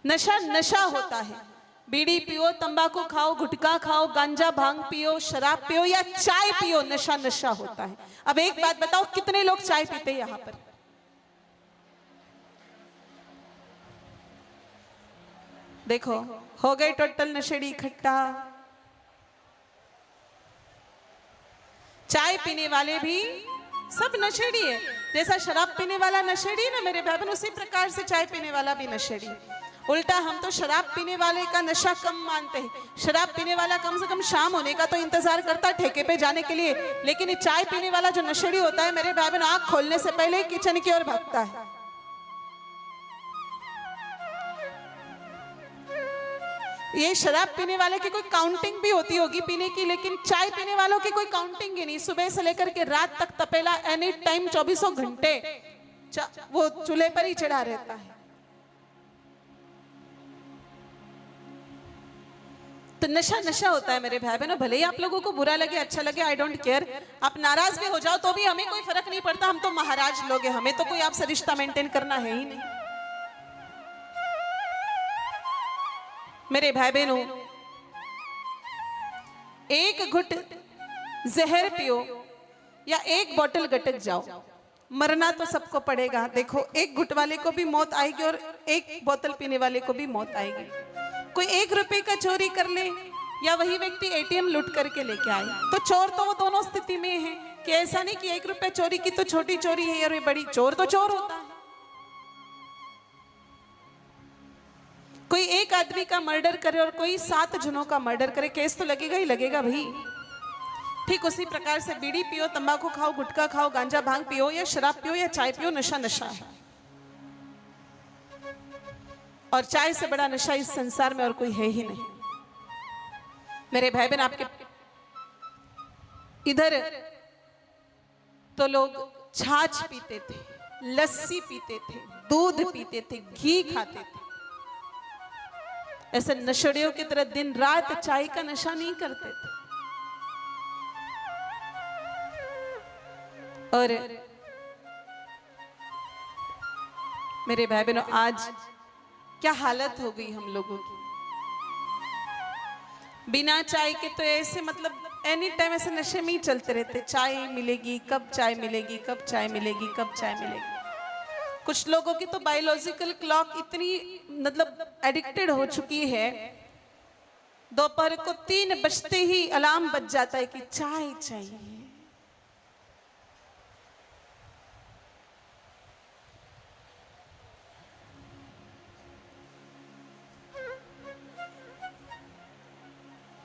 नशा नशा होता है। बीड़ी पियो, तंबाकू खाओ, गुटखा खाओ, गांजा भांग पियो, शराब पियो या चाय पियो, नशा नशा होता है। अब एक बात बताओ, कितने लोग चाय पीते हैं यहां पर? देखो, हो गए टोटल नशेड़ी इकट्ठा। चाय पीने वाले भी सब नशेड़ी है। जैसा शराब पीने वाला नशेड़ी है ना मेरे भाई बहन, उसी प्रकार से चाय पीने वाला भी नशेड़ी। उल्टा हम तो शराब पीने वाले का नशा कम मानते हैं। शराब पीने वाला कम से कम शाम होने का तो इंतजार करता है ठेके पे जाने के लिए, लेकिन चाय पीने वाला जो नशेड़ी होता है मेरे भाई बहन, आंख खोलने से पहले ही किचन की ओर भागता है। ये शराब पीने वाले की कोई काउंटिंग भी होती होगी पीने की, लेकिन चाय पीने वालों की कोई काउंटिंग ही नहीं। सुबह से लेकर के रात तक तपेला एनी टाइम 24 घंटे वो चूल्हे पर ही चढ़ा रहता है। तो नशा नशा होता है मेरे भाई बहनों। भले ही आप लोगों को बुरा लगे, अच्छा लगे, आई डोंट केयर। आप नाराज भी हो जाओ तो भी हमें कोई फर्क नहीं पड़ता। हम तो महाराज लोग हैं, हमें तो कोई आपसे रिश्ता मेंटेन करना है ही नहीं। मेरे भाई बहनों, एक घुट जहर पियो या एक बोतल गटक जाओ, मरना तो सबको पड़ेगा। देखो, एक घुट वाले को भी मौत आएगी और एक बोतल पीने वाले को भी मौत आएगी। कोई 1 रुपए का चोरी कर ले या वही व्यक्ति एटीएम लूट करके लेके आए, तो चोर तो वो दोनों स्थिति में है कि ऐसा नहीं कि 1 रुपए चोरी की तो छोटी चोरी है और ये बड़ी, चोर तो चोर होता है। कोई एक आदमी का मर्डर करे और कोई 7 जनों का मर्डर करे, केस तो लगेगा ही लगेगा भाई। ठीक उसी प्रकार से बीड़ी पियो, तंबाकू खाओ, गुटखा खाओ, गांजा भांग पियो या शराब पियो या चाय पियो, नशा नशा है। और चाय से बड़ा नशा इस संसार में और कोई है ही नहीं। मेरे भाई बहन, आपके इधर तो लोग छाछ पीते थे, लस्सी पीते थे, दूध पीते थे, घी खाते थे। ऐसे नशेड़ियों की तरह दिन रात चाय का नशा नहीं करते थे। और मेरे भाई बहनों, आज क्या हालत हो गई हम लोगों की। बिना चाय के तो ऐसे मतलब एनी टाइम ऐसे नशे में ही चलते रहते। चाय मिलेगी, कब चाय मिलेगी, कब चाय मिलेगी, कब चाय मिलेगी। कुछ लोगों की तो बायोलॉजिकल क्लॉक इतनी मतलब एडिक्टेड हो चुकी है, दोपहर को 3 बजते ही अलार्म बज जाता है कि चाय चाहिए।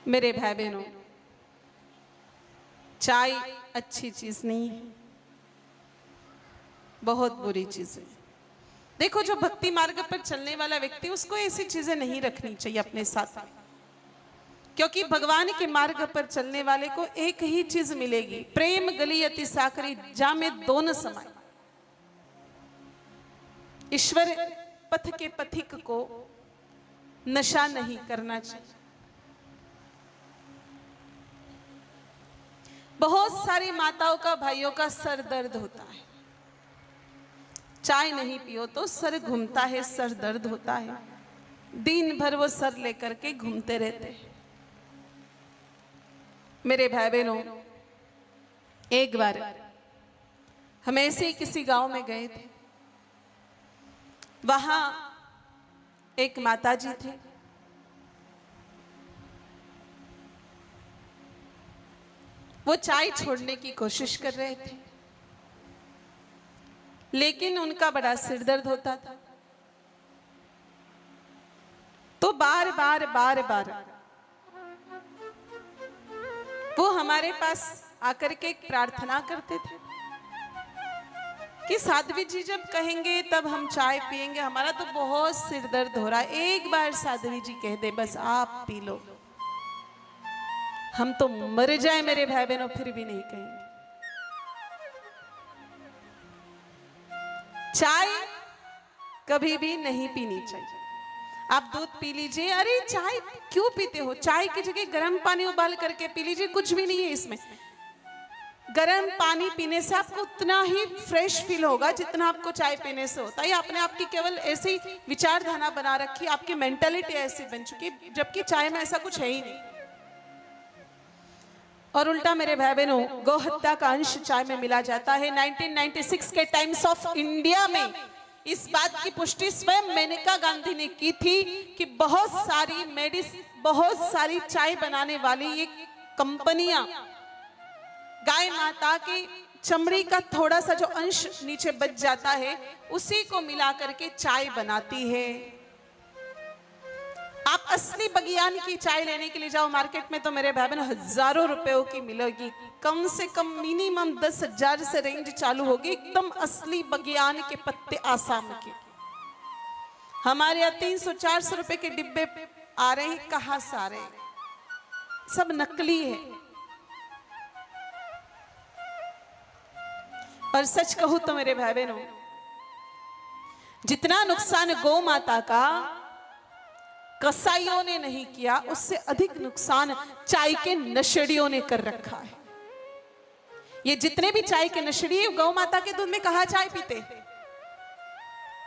मेरे भाई बहनों, चाय अच्छी चीज नहीं है, बहुत बुरी चीज है। देखो, जो भक्ति मार्ग पर चलने वाला व्यक्ति, उसको ऐसी चीजें नहीं रखनी चाहिए अपने साथ, क्योंकि भगवान के मार्ग पर चलने वाले को एक ही चीज मिलेगी, प्रेम गली अति साकरी जामे दोन समाय। ईश्वर पथ के पथिक को नशा नहीं करना चाहिए। बहुत सारी माताओं का, भाइयों का सर दर्द होता है, चाय नहीं पियो तो सर घूमता है, सर दर्द होता है, दिन भर वो सर लेकर के घूमते रहते हैं। मेरे भाई बहनों, एक बार हम ऐसे ही किसी गांव में गए थे। वहां एक माताजी थे, वो चाय छोड़ने की कोशिश कर रहे थे, लेकिन उनका बड़ा सिर दर्द होता था। तो बार बार वो हमारे पास आकर के प्रार्थना करते थे कि साध्वी जी जब कहेंगे तब हम चाय पिएंगे, हमारा तो बहुत सिर दर्द हो रहा है, एक बार साध्वी जी कह दे बस आप पी लो, हम तो मर जाए मेरे भाई बहनों फिर भी नहीं कहेंगे। चाय कभी भी नहीं पीनी चाहिए। आप दूध पी लीजिए, अरे चाय क्यों पीते हो, चाय की जगह गर्म पानी उबाल करके पी लीजिए, कुछ भी नहीं है इसमें। गर्म पानी पीने से आपको उतना ही फ्रेश फील होगा जितना आपको चाय पीने से होता है। आपने आपकी केवल ऐसी विचारधारा बना रखी, आपकी मेंटालिटी ऐसी बन चुकी, जबकि चाय में ऐसा कुछ है ही नहीं। और उल्टा मेरे भाई बहनों, गौ हत्या का अंश चाय में मिला जाता है। 1996 के टाइम्स ऑफ इंडिया में इस बात की पुष्टि स्वयं मेनका गांधी ने की थी कि बहुत सारी चाय बनाने वाली ये कंपनियां गाय माता की चमड़ी का थोड़ा सा जो अंश नीचे बच जाता है उसी को मिला करके चाय बनाती है। आप असली बगियान की चाय लेने के लिए जाओ मार्केट में तो मेरे भाई बहन हजारों रुपयों की मिलेगी, कम से कम मिनिमम 10,000 से रेंज चालू होगी। एकदम असली बगियान के पत्ते आसाम के। हमारे यहाँ 300-400 रुपए के डिब्बे आ रहे हैं, कहाँ से आ रहे हैं? सब नकली है। और सच कहूं तो मेरे भाई बहनों, जितना नुकसान गौ माता का कसाईयों ने नहीं किया, उससे अधिक नुकसान चाय के नशेड़ियों ने कर रखा है। ये जितने भी चाय के नशेड़ी गौ माता के दूध में कहाँ चाय पीते?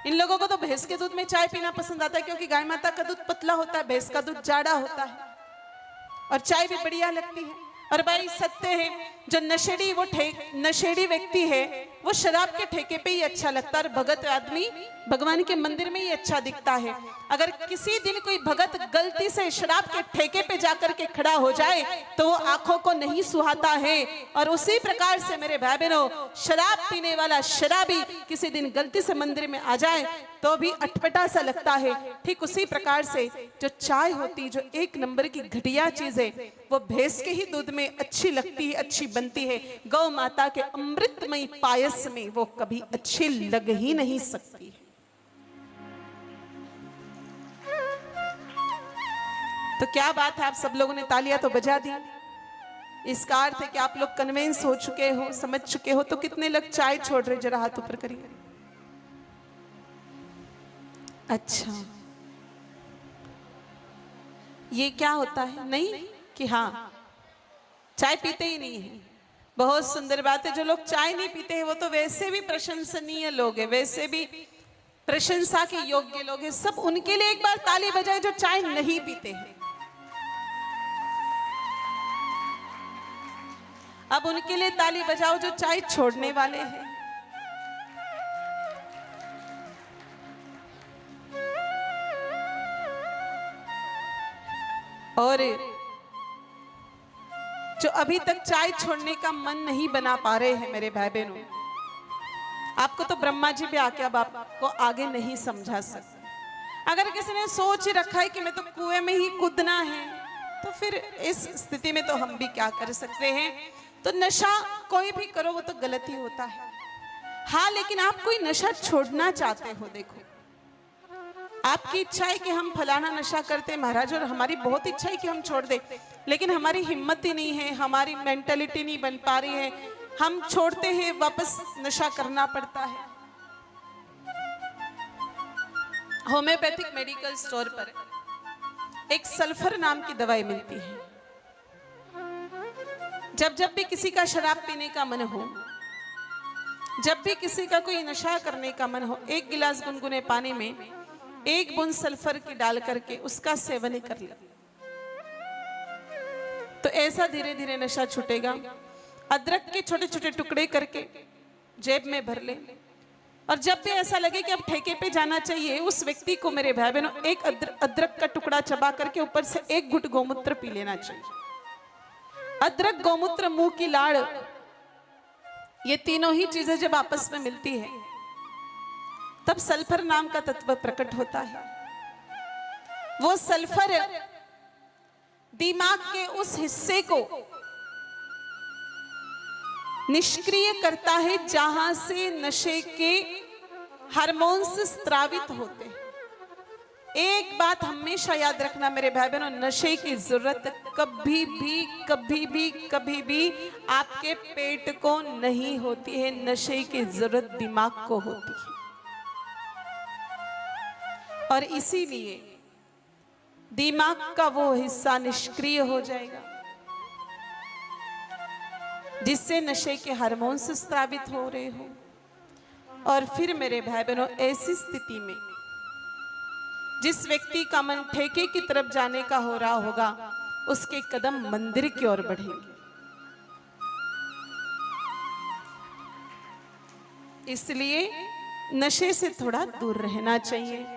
इन लोगों को तो भैंस के दूध में चाय पीना पसंद आता है, क्योंकि गाय माता का दूध पतला होता है, भैंस का दूध जाड़ा होता है और चाय भी बढ़िया लगती है। और भाई सत्य है, जो नशेड़ी नशेड़ी व्यक्ति है वो शराब के ठेके पे ही अच्छा लगता है, और भगत आदमी भगवान के मंदिर में ही अच्छा दिखता है। अगर किसी दिन कोई भगत गलती से शराब के ठेके पे जाकर के खड़ा हो जाए तो वो आंखों को नहीं सुहाता है। और उसी प्रकार से मेरे भाई बहनों, शराब पीने वाला शराबी किसी दिन गलती से मंदिर में आ जाए तो भी अटपटा सा लगता है। ठीक उसी प्रकार से जो चाय होती, जो एक नंबर की घटिया चीज है, वो भैंस के ही दूध में अच्छी लगती है, अच्छी बनती है। गौ माता के अमृतमयी पायस में वो कभी अच्छी लग ही नहीं सकती। तो क्या बात है, आप सब लोगों ने तालियां तो बजा दी। इसका अर्थ है कि आप लोग कन्विंस हो चुके हो, समझ चुके हो। तो कितने लोग चाय छोड़ रहे, जरा हाथ ऊपर करिए। अच्छा, ये क्या होता है? नहीं कि हाँ चाय पीते ही नहीं है। बहुत सुंदर बात है। जो लोग चाय नहीं पीते हैं वो तो वैसे भी प्रशंसनीय लोग हैं, वैसे भी प्रशंसा के योग्य लोग हैं। सब उनके लिए एक बार ताली बजाए जो चाय नहीं पीते हैं। अब उनके लिए ताली बजाओ जो चाय छोड़ने वाले हैं। और जो अभी तक चाय छोड़ने का मन नहीं बना पा रहे हैं मेरे भाई बहनों, आपको तो ब्रह्मा जी भी आके अब आपको आगे नहीं समझा सकते। अगर किसी ने सोच रखा है कि मैं तो कुएं में ही कूदना है, तो फिर इस स्थिति में तो हम भी क्या कर सकते हैं। तो नशा कोई भी करो वो तो गलत ही होता है। हाँ, लेकिन आप कोई नशा छोड़ना चाहते हो, देखो आपकी इच्छा है कि हम फलाना नशा करते हैं महाराज, और हमारी बहुत इच्छा है कि हम छोड़ दें, लेकिन हमारी हिम्मत ही नहीं है, हमारी मेंटालिटी नहीं बन पा रही है। हम छोड़ते हैं, वापस नशा करना पड़ता है। होम्योपैथिक मेडिकल स्टोर पर एक सल्फर नाम की दवाई मिलती है। जब भी किसी का शराब पीने का मन हो, जब भी किसी का कोई नशा करने का मन हो, एक गिलास गुनगुने पानी में एक बूंद सल्फर की डाल करके उसका सेवन कर ले, तो ऐसा धीरे धीरे नशा छूटेगा। अदरक के छोटे छोटे टुकड़े करके जेब में भर ले, और जब भी ऐसा लगे कि अब ठेके पे जाना चाहिए, उस व्यक्ति को मेरे भाई बहनों एक अदरक का टुकड़ा चबा करके ऊपर से एक घुट गौमूत्र पी लेना चाहिए। अदरक, गौमूत्र, मुंह की लाड़, ये तीनों ही चीजें जब आपस में मिलती है तब सल्फर नाम का तत्व प्रकट होता है। वो सल्फर दिमाग के उस हिस्से को निष्क्रिय करता है जहां से नशे के हार्मोन्स स्रावित होते हैं। एक बात हमेशा याद रखना मेरे भाई बहनों, नशे की जरूरत कभी भी आपके पेट को नहीं होती है, नशे की जरूरत दिमाग को होती है। और इसीलिए दिमाग का वो हिस्सा निष्क्रिय हो जाएगा जिससे नशे के हार्मोन्स स्रावित हो रहे हो। और फिर मेरे भाई बहनों, ऐसी स्थिति में जिस व्यक्ति का मन ठेके की तरफ जाने का हो रहा होगा, उसके कदम मंदिर की ओर बढ़ेंगे। इसलिए नशे से थोड़ा दूर रहना चाहिए।